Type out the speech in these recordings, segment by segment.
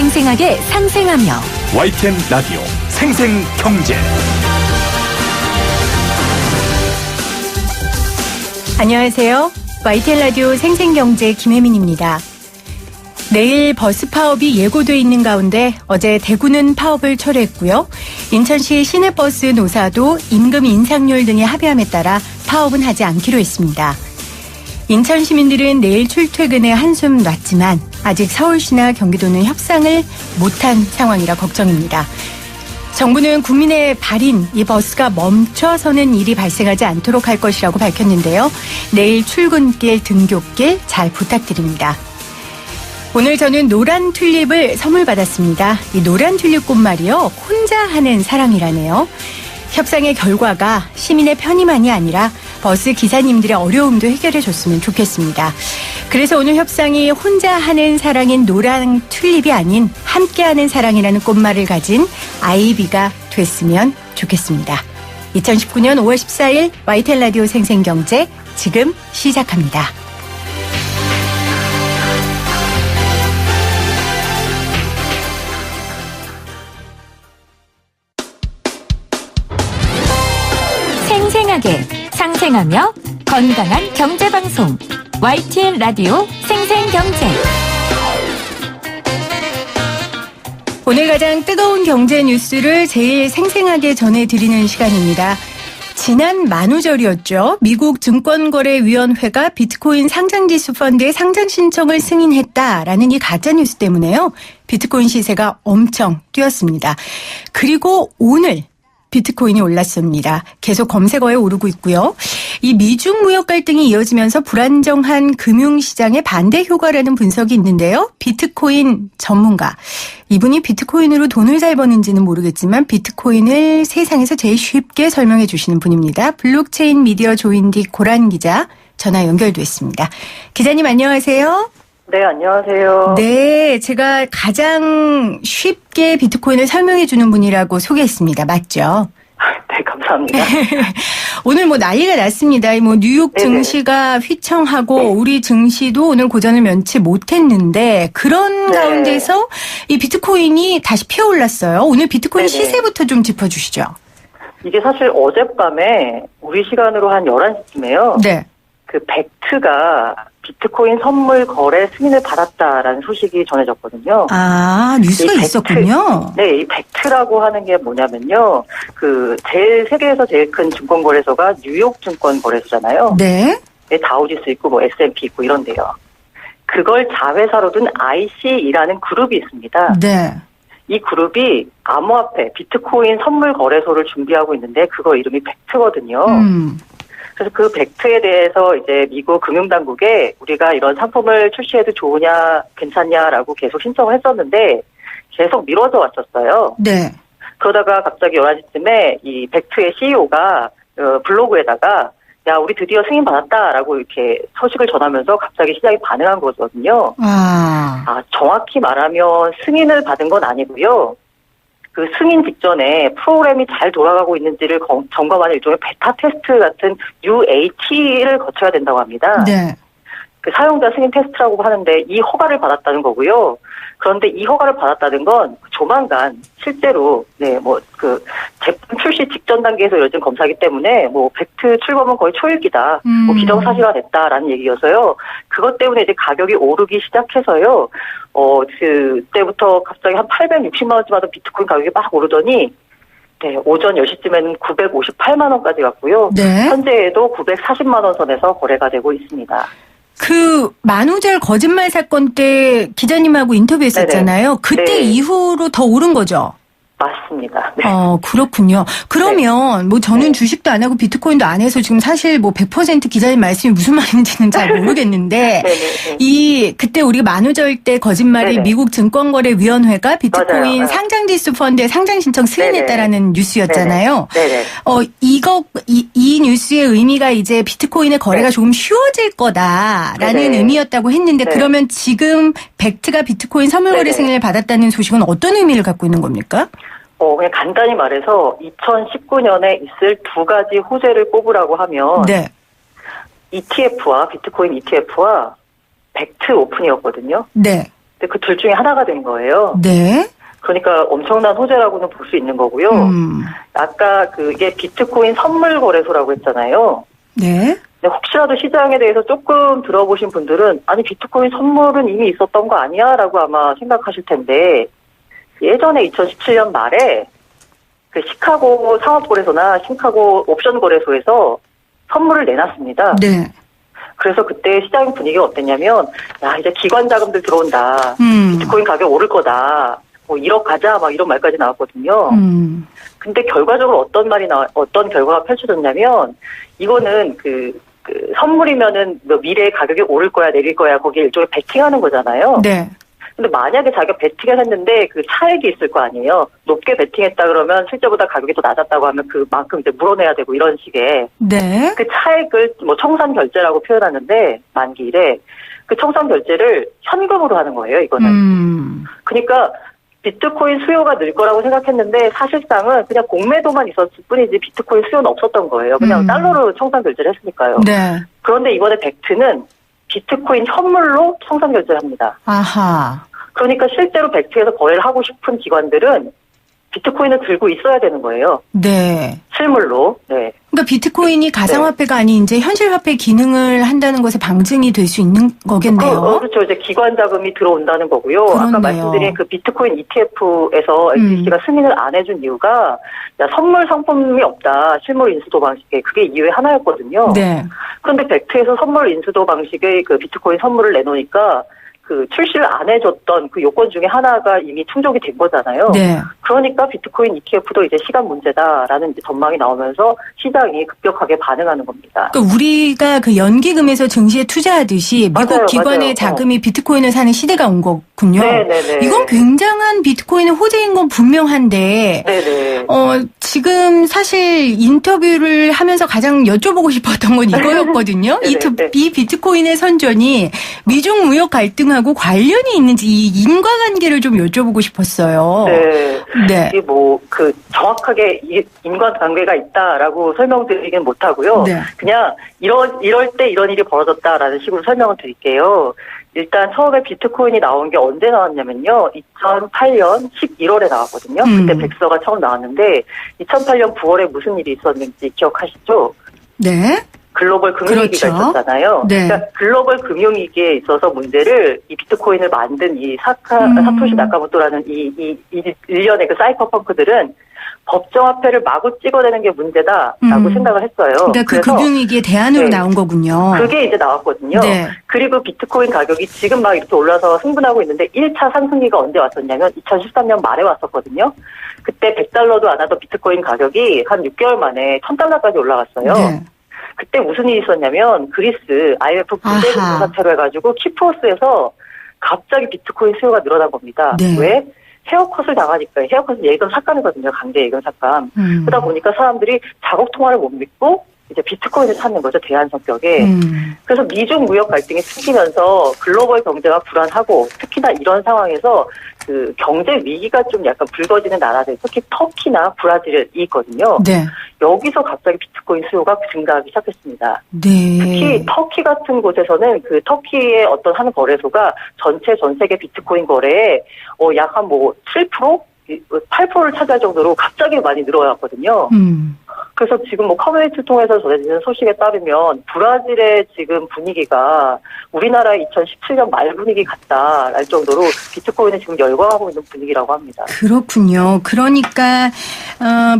생생하게 상생하며 YTN 라디오 생생경제. 안녕하세요. YTN 라디오 생생경제 김혜민입니다. 내일 버스 파업이 예고돼 있는 가운데 어제 대구는 파업을 철회했고요. 인천시 시내버스 노사도 임금 인상률 등의 합의함에 따라 파업은 하지 않기로 했습니다. 인천 시민들은 내일 출퇴근에 한숨 놨지만 아직 서울시나 경기도는 협상을 못한 상황이라 걱정입니다. 정부는 국민의 발인 이 버스가 멈춰서는 일이 발생하지 않도록 할 것이라고 밝혔는데요. 내일 출근길, 등굣길 잘 부탁드립니다. 오늘 저는 노란 튤립을 선물 받았습니다. 이 노란 튤립 꽃말이요, 혼자 하는 사랑이라네요. 협상의 결과가 시민의 편의만이 아니라 버스 기사님들의 어려움도 해결해 줬으면 좋겠습니다. 그래서 오늘 협상이 혼자 하는 사랑인 노란 튤립이 아닌 함께하는 사랑이라는 꽃말을 가진 아이비가 됐으면 좋겠습니다. 2019년 5월 14일 YTN 라디오 생생경제 지금 시작합니다. 생생하게 상생하며 건강한 경제방송 YTN 라디오 생생경제. 오늘 가장 뜨거운 경제 뉴스를 제일 생생하게 전해드리는 시간입니다. 지난 만우절이었죠. 미국 증권거래위원회가 비트코인 상장지수 펀드의 상장 신청을 승인했다라는 이 가짜뉴스 때문에요. 비트코인 시세가 엄청 뛰었습니다. 그리고 오늘 비트코인이 올랐습니다. 계속 검색어에 오르고 있고요. 이 미중 무역 갈등이 이어지면서 불안정한 금융시장의 반대 효과라는 분석이 있는데요. 비트코인 전문가. 이분이 비트코인으로 돈을 잘 버는지는 모르겠지만 비트코인을 세상에서 제일 쉽게 설명해 주시는 분입니다. 블록체인 미디어 조인디 고란 기자 전화 연결됐습니다. 기자님 안녕하세요. 네, 안녕하세요. 네, 제가 가장 쉽게 비트코인을 설명해 주는 분이라고 소개했습니다. 맞죠? 네, 감사합니다. 오늘 뭐 난리가 났습니다. 뭐 뉴욕 증시가 휘청하고 우리 증시도 오늘 고전을 면치 못했는데 그런 가운데서 이 비트코인이 다시 피어올랐어요. 오늘 비트코인 시세부터 좀 짚어주시죠. 이게 사실 어젯밤에 우리 시간으로 한 11시쯤에요. 네. 그 벡트가 비트코인 선물 거래 승인을 받았다라는 소식이 전해졌거든요. 아, 뉴스가 있었군요. 네, 이 벡트라고 하는 게 뭐냐면요. 세계에서 제일 큰 증권거래소가 뉴욕 증권거래소잖아요. 네. 다우지수 있고 뭐 S&P 있고 이런데요. 그걸 자회사로 둔 IC이라는 그룹이 있습니다. 네. 이 그룹이 암호화폐 비트코인 선물 거래소를 준비하고 있는데 그거 이름이 벡트거든요. 그래서 그 벡트에 대해서 이제 미국 금융당국에 우리가 이런 상품을 출시해도 좋으냐, 괜찮냐라고 계속 신청을 했었는데 계속 미뤄져 왔었어요. 네. 그러다가 갑자기 11시쯤에 이 벡트의 CEO가 블로그에다가 야, 우리 드디어 승인 받았다라고 이렇게 소식을 전하면서 갑자기 시장이 반응한 거거든요. 정확히 말하면 승인을 받은 건 아니고요. 그 승인 직전에 프로그램이 잘 돌아가고 있는지를 점검하는 일종의 베타 테스트 같은 UAT를 거쳐야 된다고 합니다. 네. 그 사용자 승인 테스트라고 하는데 이 허가를 받았다는 거고요. 그런데 이 허가를 받았다는 건 조만간 실제로 제품 출시 직전 단계에서 이뤄진 검사이기 때문에 벡트 출범은 거의 초읽기다. 기정사실화 됐다라는 얘기여서요. 그것 때문에 이제 가격이 오르기 시작해서요. 그때부터 갑자기 한 860만 원쯤 하던 비트코인 가격이 막 오르더니 오전 10시쯤에는 958만 원까지 갔고요. 네. 현재에도 940만 원 선에서 거래가 되고 있습니다. 그 만우절 거짓말 사건 때 기자님하고 인터뷰했었잖아요. 네네. 그때 이후로 더 오른 거죠? 맞습니다. 네. 그렇군요. 그러면 저는 주식도 안 하고 비트코인도 안 해서 지금 사실 100% 기자님 말씀이 무슨 말인지는 잘 모르겠는데 그때 우리가 만우절 때 거짓말이 미국 증권거래위원회가 비트코인 맞아요. 상장지수 펀드에 상장 신청 승인했다라는 뉴스였잖아요. 네네. 이 뉴스의 의미가 이제 비트코인의 거래가 조금 쉬워질 거다라는 의미였다고 했는데 그러면 지금 벡트가 비트코인 선물거래 승인을 받았다는 소식은 어떤 의미를 갖고 있는 겁니까? 그냥 간단히 말해서 2019년에 있을 두 가지 호재를 꼽으라고 하면 ETF와 비트코인 ETF와 벡트 오픈이었거든요. 네. 근데 그 둘 중에 하나가 된 거예요. 네. 그러니까 엄청난 호재라고는 볼 수 있는 거고요. 아까 그게 비트코인 선물 거래소라고 했잖아요. 네. 근데 혹시라도 시장에 대해서 조금 들어보신 분들은 아니 비트코인 선물은 이미 있었던 거 아니야? 라고 아마 생각하실 텐데 예전에 2017년 말에 그 시카고 상업거래소나 시카고 옵션 거래소에서 선물을 내놨습니다. 네. 그래서 그때 시장 분위기가 어땠냐면 야 이제 기관 자금들 들어온다. 비트코인 가격 오를 거다. 뭐 1억 가자 막 이런 말까지 나왔거든요. 근데 결과적으로 어떤 결과가 펼쳐졌냐면 이거는 그 선물이면은 뭐 미래에 가격이 오를 거야 내릴 거야 거기에 일종의 베팅하는 거잖아요. 네. 근데 만약에 자기가 베팅을 했는데 그 차액이 있을 거 아니에요. 높게 베팅했다 그러면 실제보다 가격이 더 낮았다고 하면 그만큼 이제 물어내야 되고 이런 식의 네. 그 차액을 뭐 청산 결제라고 표현하는데 만기일에 그 청산 결제를 현금으로 하는 거예요. 이거는. 그러니까 비트코인 수요가 늘 거라고 생각했는데 사실상은 그냥 공매도만 있었을 뿐이지 비트코인 수요는 없었던 거예요. 그냥 달러로 청산 결제를 했으니까요. 네. 그런데 이번에 벡트는 비트코인 현물로 청산 결제를 합니다. 아하. 그러니까 실제로 벡트에서 거래를 하고 싶은 기관들은 비트코인을 들고 있어야 되는 거예요. 네. 실물로. 네. 그러니까 비트코인이 가상화폐가 아닌 이제 현실화폐 기능을 한다는 것에 방증이 될 수 있는 거겠네요. 그렇죠. 이제 기관 자금이 들어온다는 거고요. 그렇네요. 아까 말씀드린 그 비트코인 ETF에서 SEC가 승인을 안 해준 이유가 야, 선물 상품이 없다. 실물 인수도 방식에. 그게 이유의 하나였거든요. 네. 그런데 벡트에서 선물 인수도 방식의 그 비트코인 선물을 내놓으니까 그 출시를 안 해줬던 그 요건 중에 하나가 이미 충족이 된 거잖아요. 네. 그러니까 비트코인 ETF도 이제 시간 문제다라는 이제 전망이 나오면서 시장이 급격하게 반응하는 겁니다. 그러니까 우리가 그 연기금에서 증시에 투자하듯이 미국 맞아요, 기관의 맞아요. 자금이 비트코인을 사는 시대가 온 거군요. 네네네. 이건 굉장한 비트코인의 호재인 건 분명한데, 네네. 지금 사실 인터뷰를 하면서 가장 여쭤보고 싶었던 건 이거였거든요. 네네. 이 비트코인의 선전이 미중 무역 갈등하고 관련이 있는지 이 인과관계를 좀 여쭤보고 싶었어요. 네. 네. 이게 그 정확하게 인과관계가 있다라고 설명드리긴 못하고요. 네. 그냥 이럴 때 이런 일이 벌어졌다라는 식으로 설명을 드릴게요. 일단 처음에 비트코인이 나온 게 언제 나왔냐면요. 2008년 11월에 나왔거든요. 그때 백서가 처음 나왔는데 2008년 9월에 무슨 일이 있었는지 기억하시죠? 네. 글로벌 금융위기가 그렇죠. 있었잖아요. 네. 그러니까 글로벌 금융위기에 있어서 문제를 이 비트코인을 만든 이 사토시 나카모토라는 이 일련의 그 사이퍼펑크들은 법정화폐를 마구 찍어내는 게 문제다라고 생각을 했어요. 그러니까 그 그래서 금융위기의 대안으로 네. 나온 거군요. 그게 이제 나왔거든요. 네. 그리고 비트코인 가격이 지금 막 이렇게 올라서 흥분하고 있는데 1차 상승기가 언제 왔었냐면 2013년 말에 왔었거든요. 그때 $100도 안 하던 비트코인 가격이 한 6개월 만에 $1,000까지 올라갔어요. 네. 그때 무슨 일이 있었냐면 그리스 IMF 부재금 사태로 해가지고 키프로스에서 갑자기 비트코인 수요가 늘어난 겁니다. 네. 왜? 헤어컷을 당하니까. 헤어컷은 예금 삭감이거든요. 강제 예금 삭감. 그러다 보니까 사람들이 자국 통화를 못 믿고 이제 비트코인을 찾는 거죠. 대안 성격에. 그래서 미중 무역 갈등이 생기면서 글로벌 경제가 불안하고 특히나 이런 상황에서 그 경제 위기가 좀 약간 불거지는 나라들, 특히 터키나 브라질이 있거든요. 네. 여기서 갑자기 비트코인 수요가 증가하기 시작했습니다. 네. 특히 터키 같은 곳에서는 그 터키의 어떤 한 거래소가 전 세계 비트코인 거래에 약 한 7%? 8%를 차지할 정도로 갑자기 많이 늘어났거든요. 그래서 지금 커뮤니티 통해서 전해지는 소식에 따르면 브라질의 지금 분위기가 우리나라의 2017년 말 분위기 같다랄 정도로 비트코인은 지금 열광하고 있는 분위기라고 합니다. 그렇군요. 그러니까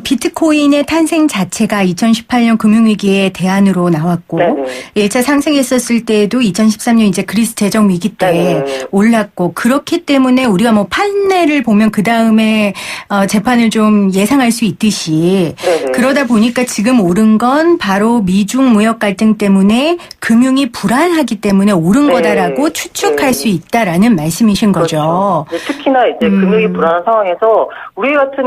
비트코인의 탄생 자체가 2018년 금융위기의 대안으로 나왔고 네네. 1차 상승했었을 때에도 2013년 이제 그리스 재정 위기 때 네네. 올랐고 그렇기 때문에 우리가 판례를 보면 그 다음에 재판을 좀 예상할 수 있듯이 네네. 그러다 보니까 지금 오른 건 바로 미중 무역 갈등 때문에 금융이 불안하기 때문에 오른 네. 거다라고 추측할 네. 수 있다라는 말씀이신 거죠. 그렇죠. 특히나 이제 금융이 불안한 상황에서 우리 같은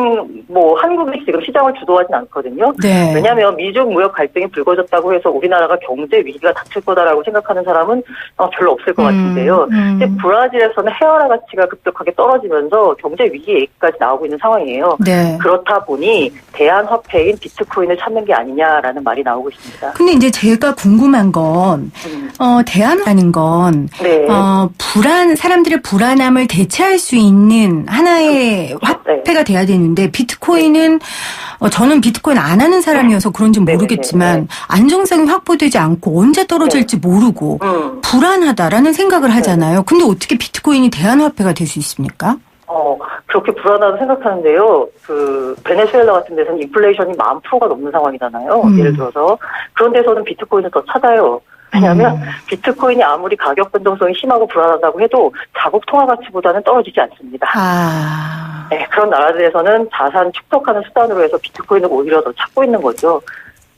한국이 지금 시장을 주도하진 않거든요. 네. 왜냐하면 미중 무역 갈등이 불거졌다고 해서 우리나라가 경제 위기가 닥칠 거다라고 생각하는 사람은 별로 없을 것 같은데요. 근데 브라질에서는 헤아라 가치가 급격하게 떨어지면서 경제 위기 얘기까지 나오고 있는 상황이에요. 네. 그렇다 보니 대안 화폐인 비트코인 비트코인을 찾는 게 아니냐라는 말이 나오고 있습니다. 근데 이제 제가 궁금한 건, 대안하는 건, 네. 사람들의 불안함을 대체할 수 있는 하나의 화폐가 돼야 되는데, 비트코인은, 저는 비트코인 안 하는 사람이어서 그런지 모르겠지만, 안정성이 확보되지 않고 언제 떨어질지 모르고, 불안하다라는 생각을 하잖아요. 근데 어떻게 비트코인이 대안화폐가 될 수 있습니까? 그렇게 불안하다고 생각하는데요. 베네수엘라 같은 데서는 인플레이션이 10,000%가 넘는 상황이잖아요. 예를 들어서. 그런 데서는 비트코인을 더 찾아요. 왜냐하면 비트코인이 아무리 가격 변동성이 심하고 불안하다고 해도 자국 통화 가치보다는 떨어지지 않습니다. 네, 그런 나라들에서는 자산 축적하는 수단으로 해서 비트코인을 오히려 더 찾고 있는 거죠.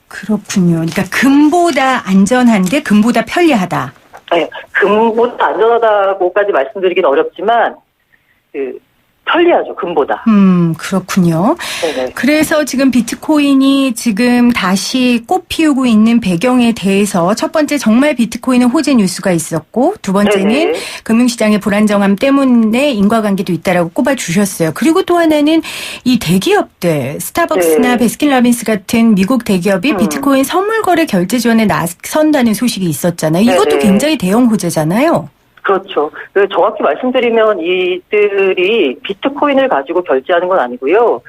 그렇군요. 그러니까 금보다 안전한 게 금보다 편리하다. 네, 금보다 안전하다고까지 말씀드리긴 어렵지만 편리하죠, 금보다. 그렇군요. 네네. 그래서 지금 비트코인이 지금 다시 꽃 피우고 있는 배경에 대해서 첫 번째 정말 비트코인은 호재 뉴스가 있었고 두 번째는 네네. 금융시장의 불안정함 때문에 인과관계도 있다라고 꼽아주셨어요. 그리고 또 하나는 이 대기업들 스타벅스나 네. 베스킨라빈스 같은 미국 대기업이 비트코인 선물 거래 결제 지원에 나선다는 소식이 있었잖아요. 이것도 네네. 굉장히 대형 호재잖아요. 그렇죠. 정확히 말씀드리면 이들이 비트코인을 가지고 결제하는 건 아니고요.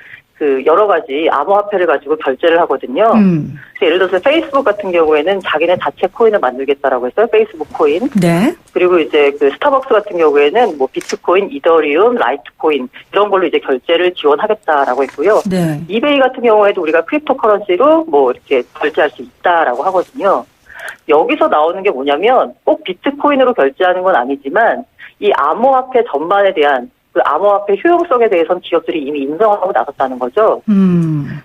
여러 가지 암호화폐를 가지고 결제를 하거든요. 그래서 예를 들어서 페이스북 같은 경우에는 자기네 자체 코인을 만들겠다라고 했어요. 페이스북 코인. 네. 그리고 이제 스타벅스 같은 경우에는 뭐 비트코인, 이더리움, 라이트코인 이런 걸로 이제 결제를 지원하겠다라고 했고요. 네. 이베이 같은 경우에도 우리가 크립토 커런시로 뭐 이렇게 결제할 수 있다라고 하거든요. 여기서 나오는 게 뭐냐면 꼭 비트코인으로 결제하는 건 아니지만 이 암호화폐 전반에 대한 암호화폐 효용성에 대해서는 기업들이 이미 인정하고 나섰다는 거죠.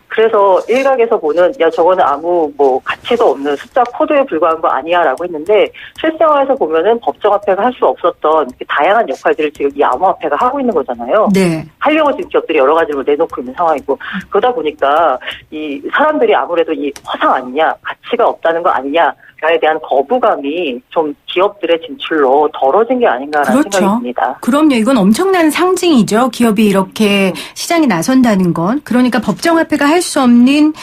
그래서 일각에서 보는 저거는 아무 가치도 없는 숫자 코드에 불과한 거 아니야라고 했는데 실생활에서 보면은 법정화폐가 할 수 없었던 다양한 역할들을 지금 이 암호화폐가 하고 있는 거잖아요. 네. 하려고 지금 기업들이 여러 가지로 내놓고 있는 상황이고 그러다 보니까 이 사람들이 아무래도 이 허상 아니냐, 가치가 없다는 거 아니냐. 에 대한 거부감이 좀 기업들의 진출로 덜어진 게 아닌가라는 그렇죠. 생각이 듭니다. 그럼요. 이건 엄청난 상징이죠. 기업이 이렇게 시장에 나선다는 건. 그러니까 법정화폐가 할 수 없는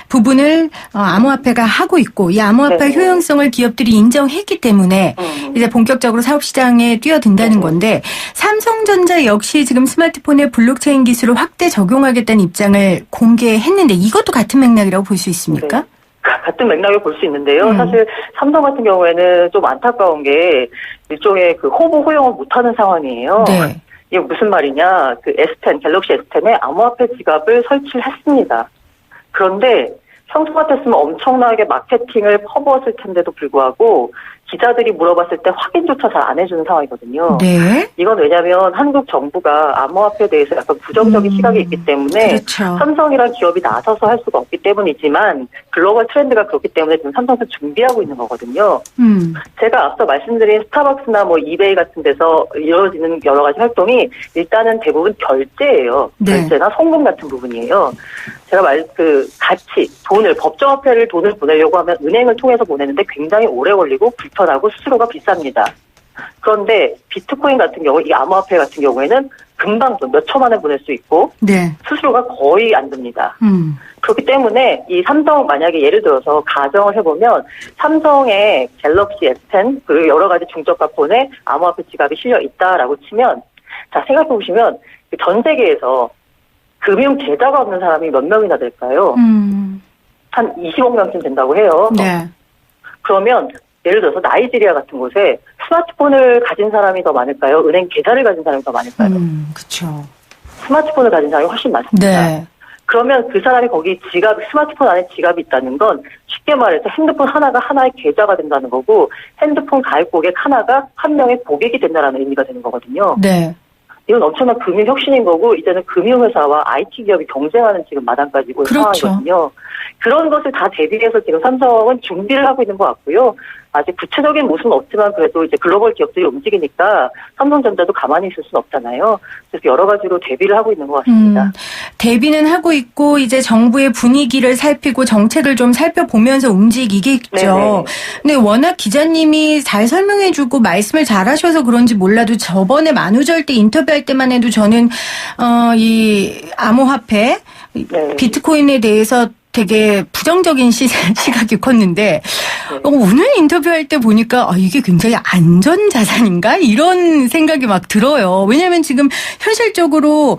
부분을 암호화폐가 하고 있고 이 암호화폐 네. 효용성을 기업들이 인정했기 때문에 이제 본격적으로 사업시장에 뛰어든다는 건데 삼성전자 역시 지금 스마트폰에 블록체인 기술을 확대 적용하겠다는 입장을 공개했는데 이것도 같은 맥락이라고 볼 수 있습니까? 네. 같은 맥락을 볼 수 있는데요. 사실 삼성 같은 경우에는 좀 안타까운 게 일종의 호보 호용을 못하는 상황이에요. 네. 이게 무슨 말이냐? S10, 갤럭시 S10에 암호화폐 지갑을 설치를 했습니다. 그런데 평소 같았으면 엄청나게 마케팅을 퍼부었을 텐데도 불구하고 기자들이 물어봤을 때 확인조차 잘 안 해주는 상황이거든요. 네. 이건 왜냐하면 한국 정부가 암호화폐에 대해서 약간 부정적인 시각이 있기 때문에 그렇죠. 삼성이란 기업이 나서서 할 수가 없기 때문이지만 글로벌 트렌드가 그렇기 때문에 지금 삼성도 준비하고 있는 거거든요. 제가 앞서 말씀드린 스타벅스나 이베이 같은 데서 이루어지는 여러 가지 활동이 일단은 대부분 결제예요. 네. 결제나 송금 같은 부분이에요. 제가 가치, 법정화폐를 돈을 보내려고 하면 은행을 통해서 보내는데 굉장히 오래 걸리고 불편하고 수수료가 비쌉니다. 그런데 비트코인 같은 경우, 이 암호화폐 같은 경우에는 금방 몇 초 만에 보낼 수 있고 네. 수수료가 거의 안 듭니다. 그렇기 때문에 이 삼성 만약에 예를 들어서 가정을 해보면 삼성의 갤럭시 S10 그리고 여러 가지 중저가 폰에 암호화폐 지갑이 실려 있다라고 치면 자 생각해보시면 전 세계에서 금융 계좌가 없는 사람이 몇 명이나 될까요? 한 20억 명쯤 된다고 해요. 네. 그러면 예를 들어서 나이지리아 같은 곳에 스마트폰을 가진 사람이 더 많을까요? 은행 계좌를 가진 사람이 더 많을까요? 그렇죠. 스마트폰을 가진 사람이 훨씬 많습니다. 네. 그러면 그 사람이 거기 스마트폰 안에 지갑이 있다는 건 쉽게 말해서 핸드폰 하나가 하나의 계좌가 된다는 거고 핸드폰 가입 고객 하나가 한 명의 고객이 된다는 의미가 되는 거거든요. 네. 이건 엄청난 금융 혁신인 거고 이제는 금융회사와 IT 기업이 경쟁하는 지금 마당까지 온 그렇죠. 상황이거든요. 그런 것을 다 대비해서 지금 삼성은 준비를 하고 있는 것 같고요. 아직 구체적인 모습은 없지만 그래도 이제 글로벌 기업들이 움직이니까 삼성전자도 가만히 있을 수는 없잖아요. 그래서 여러 가지로 대비를 하고 있는 것 같습니다. 대비는 하고 있고 이제 정부의 분위기를 살피고 정책을 좀 살펴보면서 움직이겠죠. 네네. 근데 워낙 기자님이 잘 설명해주고 말씀을 잘하셔서 그런지 몰라도 저번에 만우절 때 인터뷰할 때만 해도 저는 이 암호화폐 네. 비트코인에 대해서 되게 부정적인 시각이 컸는데 오늘 인터뷰할 때 보니까 이게 굉장히 안전 자산인가 이런 생각이 막 들어요. 왜냐하면 지금 현실적으로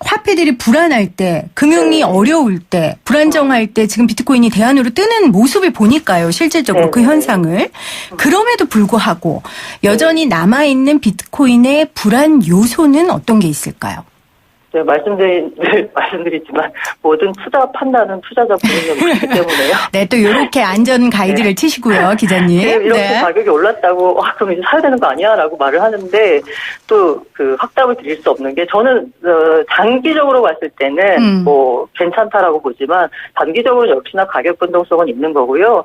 화폐들이 불안할 때, 금융이 어려울 때, 불안정할 때 지금 비트코인이 대안으로 뜨는 모습을 보니까요. 실질적으로 그 현상을. 그럼에도 불구하고 여전히 남아있는 비트코인의 불안 요소는 어떤 게 있을까요? 네, 말씀드리지만 모든 투자 판단은 투자자 본인이 때문에요. 네, 또 이렇게 안전 가이드를 치시고요, 기자님. 네, 이렇게 가격이 올랐다고 그럼 이제 사야 되는 거 아니야라고 말을 하는데 또 그 확답을 드릴 수 없는 게 저는 단기적으로 봤을 때는 뭐 괜찮다라고 보지만 단기적으로 역시나 가격 변동성은 있는 거고요.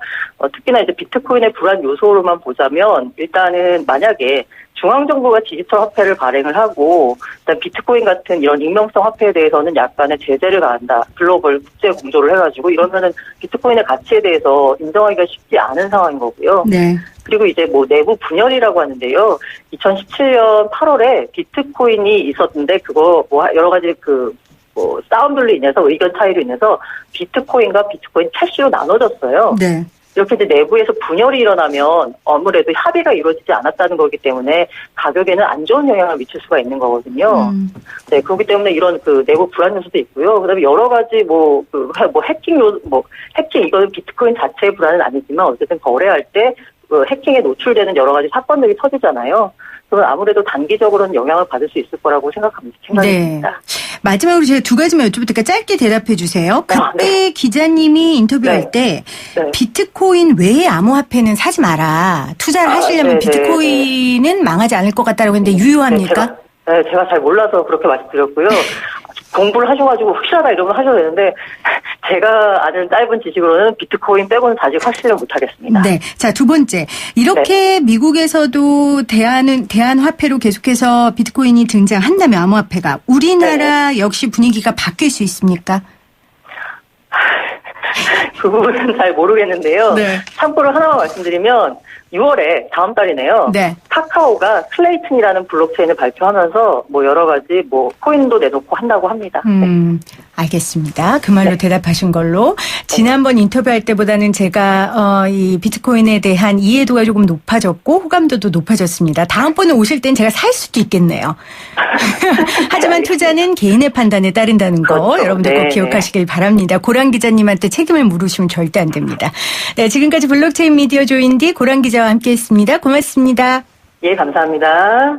특히나 이제 비트코인의 불안 요소로만 보자면 일단은 만약에 중앙정부가 디지털 화폐를 발행을 하고 일단 비트코인 같은 이런 익명성 화폐에 대해서는 약간의 제재를 가한다. 글로벌 국제 공조를 해가지고 이러면은 비트코인의 가치에 대해서 인정하기가 쉽지 않은 상황인 거고요. 네. 그리고 이제 뭐 내부 분열이라고 하는데요. 2017년 8월에 비트코인이 있었는데 그거 뭐 여러 가지 뭐 싸움들로 인해서 의견 차이로 인해서 비트코인과 비트코인 캐시로 나눠졌어요. 네. 이렇게 이제 내부에서 분열이 일어나면 아무래도 합의가 이루어지지 않았다는 거기 때문에 가격에는 안 좋은 영향을 미칠 수가 있는 거거든요. 네, 그렇기 때문에 이런 내부 불안 요소도 있고요. 그다음에 여러 가지 해킹 이거는 비트코인 자체의 불안은 아니지만 어쨌든 거래할 때 해킹에 노출되는 여러 가지 사건들이 터지잖아요. 그건 아무래도 단기적으로는 영향을 받을 수 있을 거라고 생각합니다. 네. 마지막으로 제가 두 가지만 여쭤볼 테니까 짧게 대답해 주세요. 그때 기자님이 인터뷰할 때 비트코인 외에 암호화폐는 사지 마라. 투자를 하시려면 비트코인은 망하지 않을 것 같다라고 했는데 유효합니까? 제가 잘 몰라서 그렇게 말씀드렸고요. 공부를 하셔가지고 확실하다 이러면 하셔도 되는데 제가 아는 짧은 지식으로는 비트코인 빼고는 아직 확실히 못하겠습니다. 네. 자, 두 번째. 이렇게 미국에서도 대안 화폐로 계속해서 비트코인이 등장한다면 암호화폐가 우리나라 역시 분위기가 바뀔 수 있습니까? 그 부분은 잘 모르겠는데요. 참고로 하나만 말씀드리면 6월에 다음 달이네요. 네. 카카오가 클레이튼이라는 블록체인을 발표하면서 뭐 여러 가지 코인도 내놓고 한다고 합니다. 알겠습니다. 그 말로 대답하신 걸로. 지난번 인터뷰할 때보다는 제가 이 비트코인에 대한 이해도가 조금 높아졌고 호감도도 높아졌습니다. 다음번에 오실 땐 제가 살 수도 있겠네요. 하지만 투자는 개인의 판단에 따른다는 거 그렇죠. 여러분들 꼭 기억하시길 바랍니다. 고란 기자님한테 책임을 물으시면 절대 안 됩니다. 네, 지금까지 블록체인 미디어 조인디 고란 기자와 함께했습니다. 고맙습니다. 예, 감사합니다.